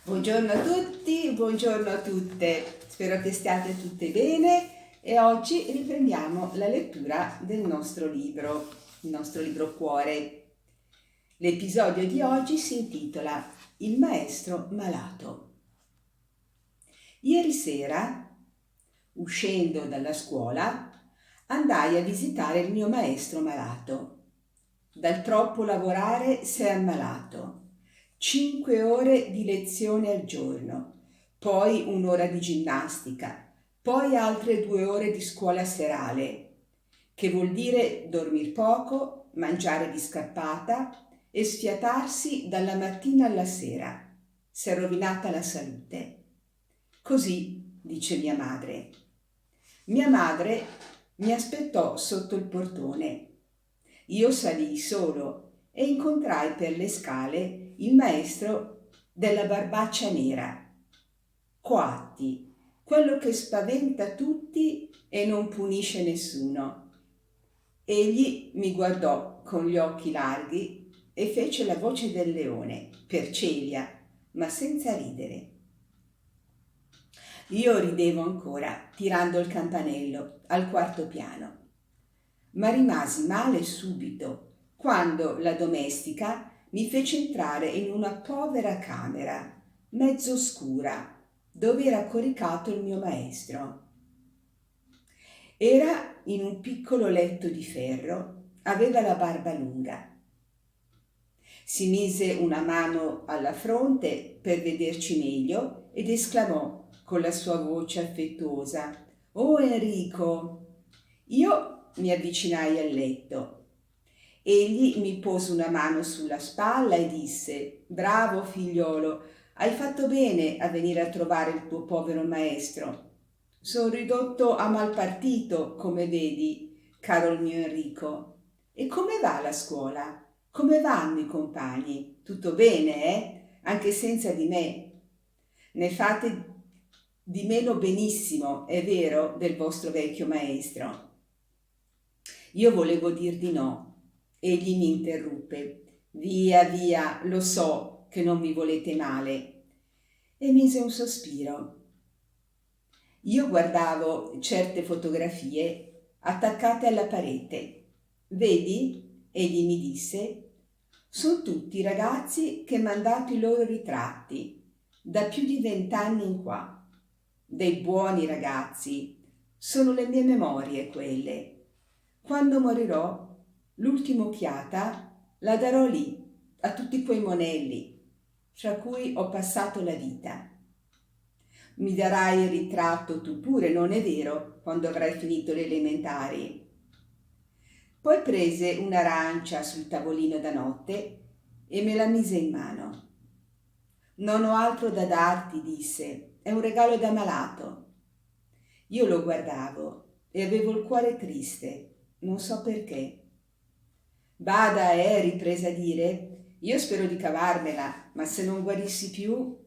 Buongiorno a tutti, buongiorno a tutte, spero che stiate tutte bene e oggi riprendiamo la lettura del nostro libro, il nostro libro Cuore. L'episodio di oggi si intitola Il maestro malato. Ieri sera, uscendo dalla scuola, andai a visitare il mio maestro malato. Dal troppo lavorare si è ammalato. 5 ore di lezione al giorno, poi un'ora di ginnastica, poi altre 2 ore di scuola serale, che vuol dire dormir poco, mangiare di scappata e sfiatarsi dalla mattina alla sera. Si è rovinata la salute. Così dice mia madre. Mia madre mi aspettò sotto il portone. Io salii solo e incontrai per le scale il maestro della barbaccia nera. Coatti, quello che spaventa tutti e non punisce nessuno. Egli mi guardò con gli occhi larghi e fece la voce del leone, per Celia, ma senza ridere. Io ridevo ancora, tirando il campanello al 4° piano, ma rimasi male subito quando la domestica mi fece entrare in una povera camera, mezzo oscura, dove era coricato il mio maestro. Era in un piccolo letto di ferro, aveva la barba lunga. Si mise una mano alla fronte per vederci meglio ed esclamò con la sua voce affettuosa: «Oh Enrico!» Io mi avvicinai al letto. Egli mi pose una mano sulla spalla e disse: «Bravo figliolo, hai fatto bene a venire a trovare il tuo povero maestro. Sono ridotto a mal partito, come vedi, caro il mio Enrico. E come va la scuola? Come vanno i compagni? Tutto bene, Anche senza di me. Ne fate di meno benissimo, è vero, del vostro vecchio maestro». Io volevo dir di no. Egli mi interruppe: «Via, via, lo so che non mi volete male», e mise un sospiro. Io guardavo certe fotografie attaccate alla parete. «Vedi?» egli mi disse. «Sono tutti ragazzi che m'han dato i loro ritratti, da più di 20 anni in qua. Dei buoni ragazzi, sono le mie memorie quelle. Quando morirò, l'ultima occhiata la darò lì, a tutti quei monelli, fra cui ho passato la vita. Mi darai il ritratto tu pure, non è vero, quando avrai finito le elementari?» Poi prese un'arancia sul tavolino da notte e me la mise in mano. «Non ho altro da darti», disse, «è un regalo da malato». Io lo guardavo e avevo il cuore triste, non so perché. «Bada, riprese a dire, io spero di cavarmela, ma se non guarissi più...»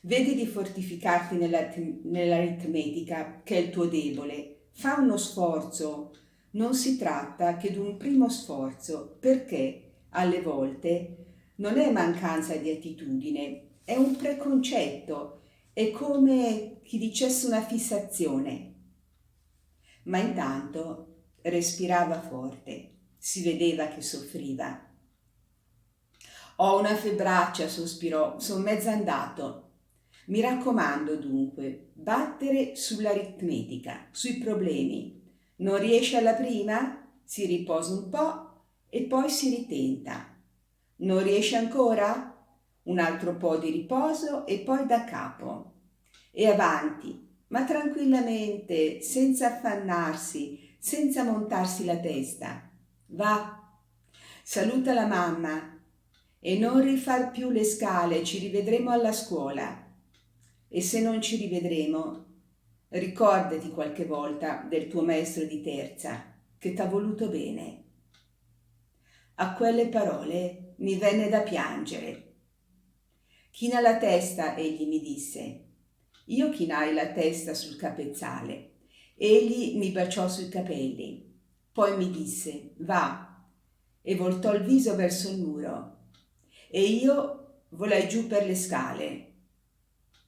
«Vedi di fortificarti nell'aritmetica, che è il tuo debole. Fa uno sforzo. Non si tratta che di un primo sforzo, perché alle volte non è mancanza di attitudine, è un preconcetto, è come chi dicesse una fissazione». Ma intanto respirava forte, si vedeva che soffriva. «Ho una febbraccia», sospirò, «son mezzo andato». «Mi raccomando dunque, battere sull'aritmetica, sui problemi. Non riesce alla prima? Si riposa un po' e poi si ritenta. Non riesce ancora? Un altro po' di riposo e poi da capo. E avanti, ma tranquillamente, senza affannarsi, senza montarsi la testa. Va, saluta la mamma e non rifar più le scale, ci rivedremo alla scuola. E se non ci rivedremo, ricordati qualche volta del tuo maestro di terza, che t'ha voluto bene». A quelle parole mi venne da piangere. «China la testa», egli mi disse. Io chinai la testa sul capezzale. Egli mi baciò sui capelli. Poi mi disse: «Va», e voltò il viso verso il muro. E io volai giù per le scale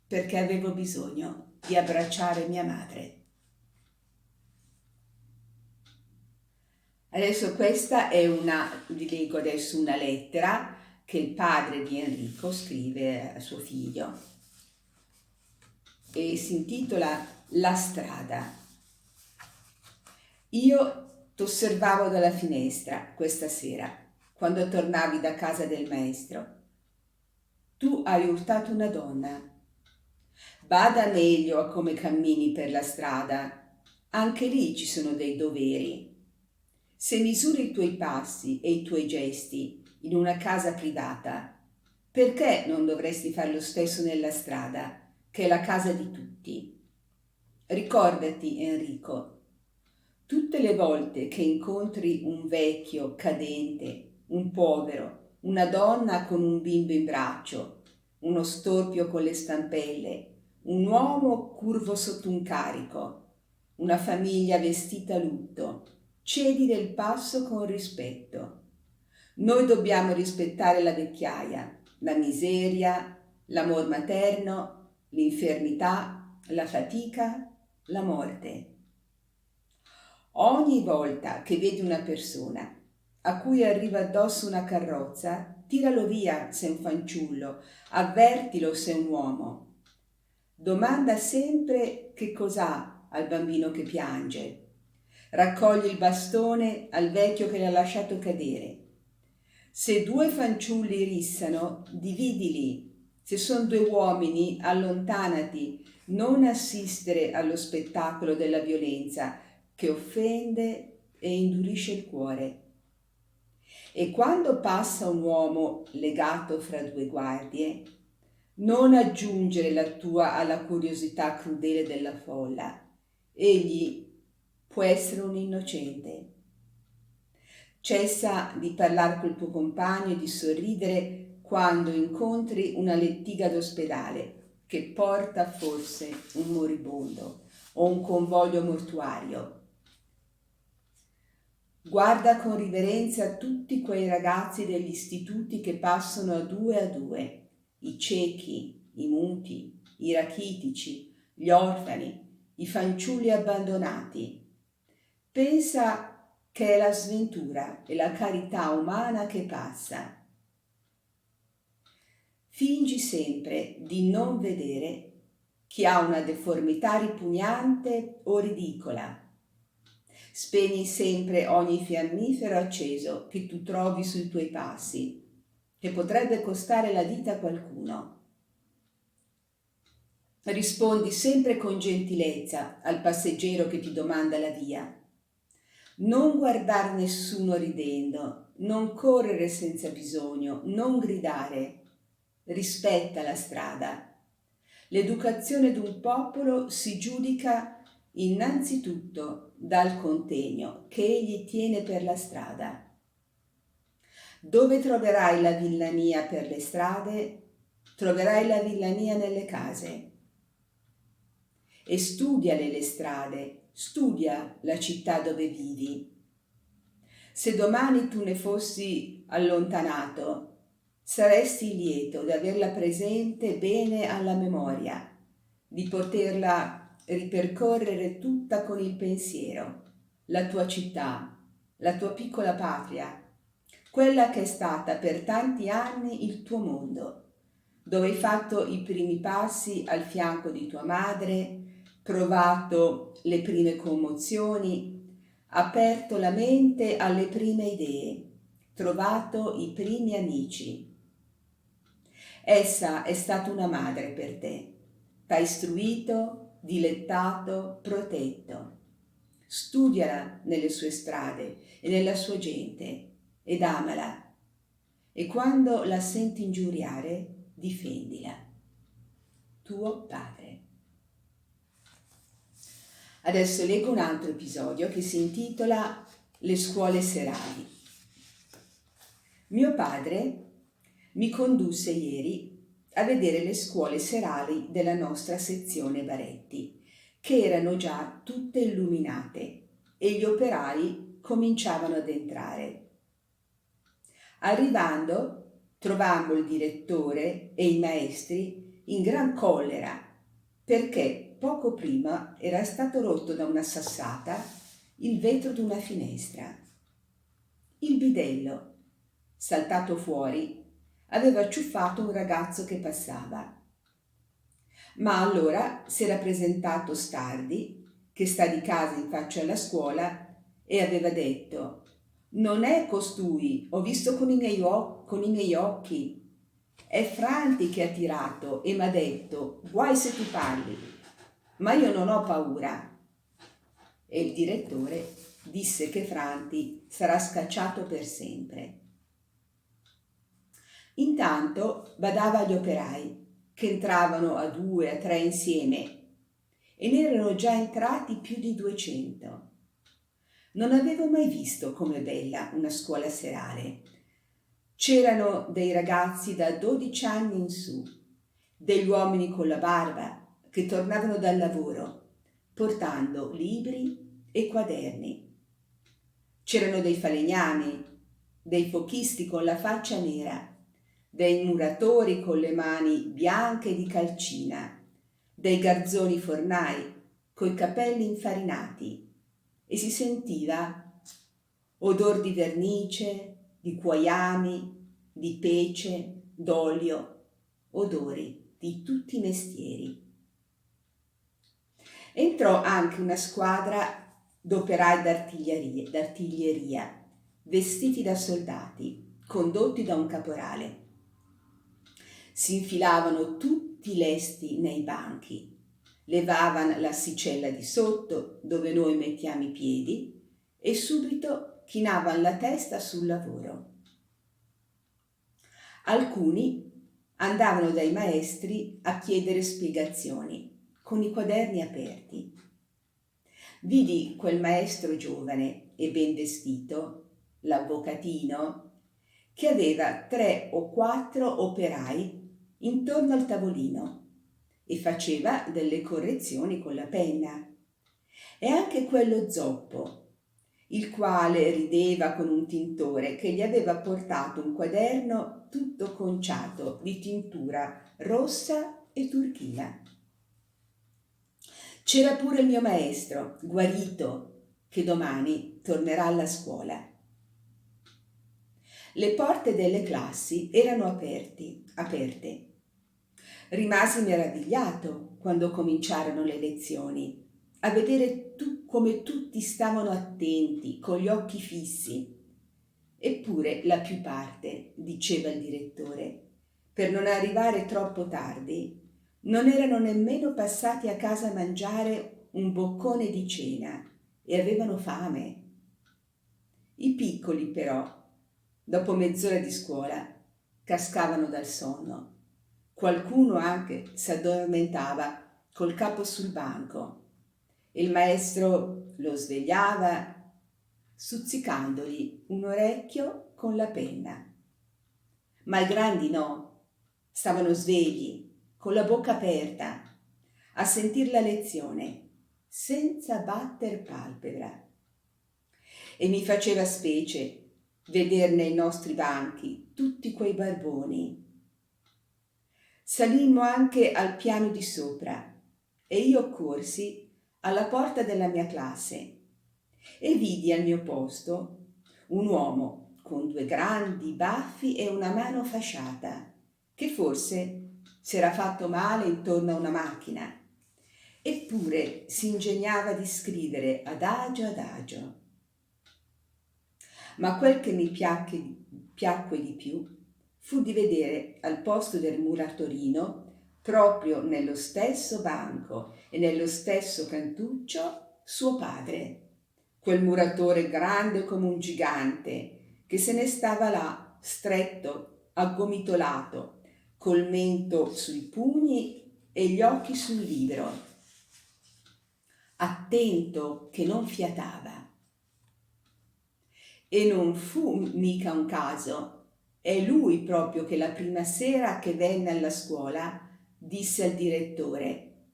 perché avevo bisogno di abbracciare mia madre. Adesso questa è vi leggo adesso una lettera che il padre di Enrico scrive a suo figlio e si intitola La strada. Io t'osservavo dalla finestra questa sera, quando tornavi da casa del maestro. Tu hai urtato una donna. Bada meglio a come cammini per la strada. Anche lì ci sono dei doveri. Se misuri i tuoi passi e i tuoi gesti in una casa privata, perché non dovresti fare lo stesso nella strada, che è la casa di tutti? Ricordati, Enrico, tutte le volte che incontri un vecchio cadente, un povero, una donna con un bimbo in braccio, uno storpio con le stampelle, un uomo curvo sotto un carico, una famiglia vestita a lutto, cedi del passo con rispetto. Noi dobbiamo rispettare la vecchiaia, la miseria, l'amor materno, l'infermità, la fatica, la morte. Ogni volta che vedi una persona a cui arriva addosso una carrozza, tiralo via se è un fanciullo, avvertilo se è un uomo. Domanda sempre che cos'ha al bambino che piange. Raccogli il bastone al vecchio che l'ha lasciato cadere. Se due fanciulli rissano, dividili. Se sono due uomini, allontanati. Non assistere allo spettacolo della violenza che offende e indurisce il cuore. E quando passa un uomo legato fra due guardie, non aggiungere la tua alla curiosità crudele della folla. Egli può essere un innocente. Cessa di parlare col tuo compagno e di sorridere quando incontri una lettiga d'ospedale che porta forse un moribondo o un convoglio mortuario. Guarda con riverenza tutti quei ragazzi degli istituti che passano a due, i ciechi, i muti, i rachitici, gli orfani, i fanciulli abbandonati. Pensa che è la sventura e la carità umana che passa. Fingi sempre di non vedere chi ha una deformità ripugnante o ridicola. Spegni sempre ogni fiammifero acceso che tu trovi sui tuoi passi, che potrebbe costare la vita a qualcuno. Rispondi sempre con gentilezza al passeggero che ti domanda la via. Non guardare nessuno ridendo, non correre senza bisogno, non gridare. Rispetta la strada. L'educazione d'un popolo si giudica innanzitutto dal contegno che egli tiene per la strada. Dove troverai la villania per le strade, troverai la villania nelle case. E studiale le strade, studia la città dove vivi. Se domani tu ne fossi allontanato, saresti lieto di averla presente bene alla memoria, di poterla ripercorrere tutta con il pensiero, la tua città, la tua piccola patria, quella che è stata per tanti anni il tuo mondo, dove hai fatto i primi passi al fianco di tua madre, provato le prime commozioni, aperto la mente alle prime idee, trovato i primi amici. Essa è stata una madre per te, t'ha istruito, dilettato, protetto. Studiala nelle sue strade e nella sua gente ed amala. E quando la senti ingiuriare, difendila. Tuo padre. Adesso leggo un altro episodio che si intitola Le scuole serali. Mio padre mi condusse ieri a vedere le scuole serali della nostra sezione Baretti, che erano già tutte illuminate e gli operai cominciavano ad entrare. Arrivando, trovammo il direttore e i maestri in gran collera perché poco prima era stato rotto da una sassata il vetro d'una finestra. Il bidello, saltato fuori, aveva acciuffato un ragazzo che passava. Ma allora si era presentato Stardi, che sta di casa in faccia alla scuola, e aveva detto: «Non è costui, ho visto con i miei occhi. È Franti che ha tirato e m'ha detto: guai se tu parli, ma io non ho paura». E il direttore disse che Franti sarà scacciato per sempre. Intanto badava agli operai, che entravano a 2, a 3 insieme, e ne erano già entrati più di 200. Non avevo mai visto come bella una scuola serale. C'erano dei ragazzi da 12 anni in su, degli uomini con la barba che tornavano dal lavoro, portando libri e quaderni. C'erano dei falegnami, dei fochisti con la faccia nera, dei muratori con le mani bianche di calcina, dei garzoni fornai coi capelli infarinati, e si sentiva odor di vernice, di cuoiami, di pece, d'olio, odori di tutti i mestieri. Entrò anche una squadra d'operai d'artiglieria, vestiti da soldati, condotti da un caporale. Si infilavano tutti lesti nei banchi, levavano l'assicella di sotto dove noi mettiamo i piedi e subito chinavano la testa sul lavoro. Alcuni andavano dai maestri a chiedere spiegazioni con i quaderni aperti. Vidi quel maestro giovane e ben vestito, l'avvocatino, che aveva 3 o 4 operai intorno al tavolino e faceva delle correzioni con la penna. E anche quello zoppo, il quale rideva con un tintore che gli aveva portato un quaderno tutto conciato di tintura rossa e turchina. C'era pure il mio maestro, guarito, che domani tornerà alla scuola. Le porte delle classi erano aperte. Rimasi meravigliato quando cominciarono le lezioni, a vedere come tutti stavano attenti, con gli occhi fissi. Eppure la più parte, diceva il direttore, per non arrivare troppo tardi, non erano nemmeno passati a casa a mangiare un boccone di cena e avevano fame. I piccoli però, dopo mezz'ora di scuola, cascavano dal sonno. Qualcuno anche s'addormentava col capo sul banco. Il maestro lo svegliava stuzzicandogli un orecchio con la penna. Ma i grandi no, stavano svegli, con la bocca aperta, a sentir la lezione, senza batter palpebra. E mi faceva specie veder nei nostri banchi tutti quei barboni. Salimmo anche al piano di sopra e io corsi alla porta della mia classe e vidi al mio posto un uomo con 2 grandi baffi e una mano fasciata, che forse s'era fatto male intorno a una macchina, eppure si ingegnava di scrivere adagio. Ma quel che mi piacque di più fu di vedere al posto del muratorino, proprio nello stesso banco e nello stesso cantuccio, suo padre, quel muratore grande come un gigante, che se ne stava là, stretto, aggomitolato, col mento sui pugni e gli occhi sul libro, attento che non fiatava. E non fu mica un caso. È lui proprio che la prima sera che venne alla scuola disse al direttore: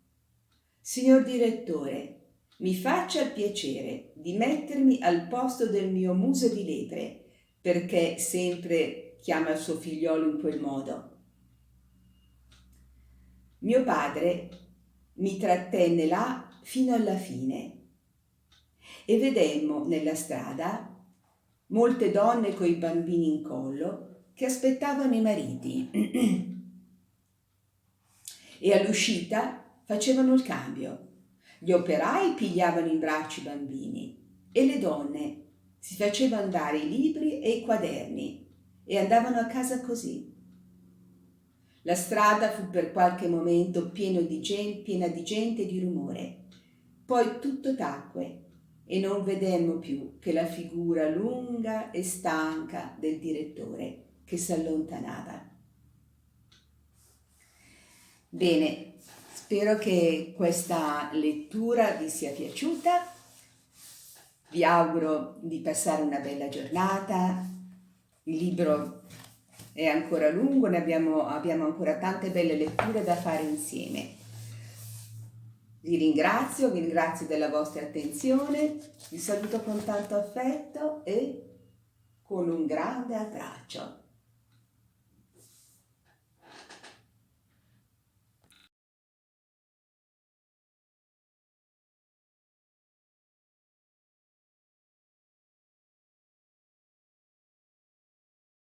«Signor direttore, mi faccia il piacere di mettermi al posto del mio muso di lepre, perché sempre chiama il suo figliolo in quel modo. Mio padre mi trattenne là fino alla fine e vedemmo nella strada molte donne coi bambini in collo che aspettavano i mariti e all'uscita facevano il cambio. Gli operai pigliavano in braccio i bambini e le donne si facevano dare i libri e i quaderni e andavano a casa così. La strada fu per qualche momento piena di gente e di rumore. Poi tutto tacque e non vedemmo più che la figura lunga e stanca del direttore che si allontanava. Bene, spero che questa lettura vi sia piaciuta. Vi auguro di passare una bella giornata. Il libro è ancora lungo, abbiamo ancora tante belle letture da fare insieme. Vi ringrazio della vostra attenzione, vi saluto con tanto affetto e con un grande abbraccio.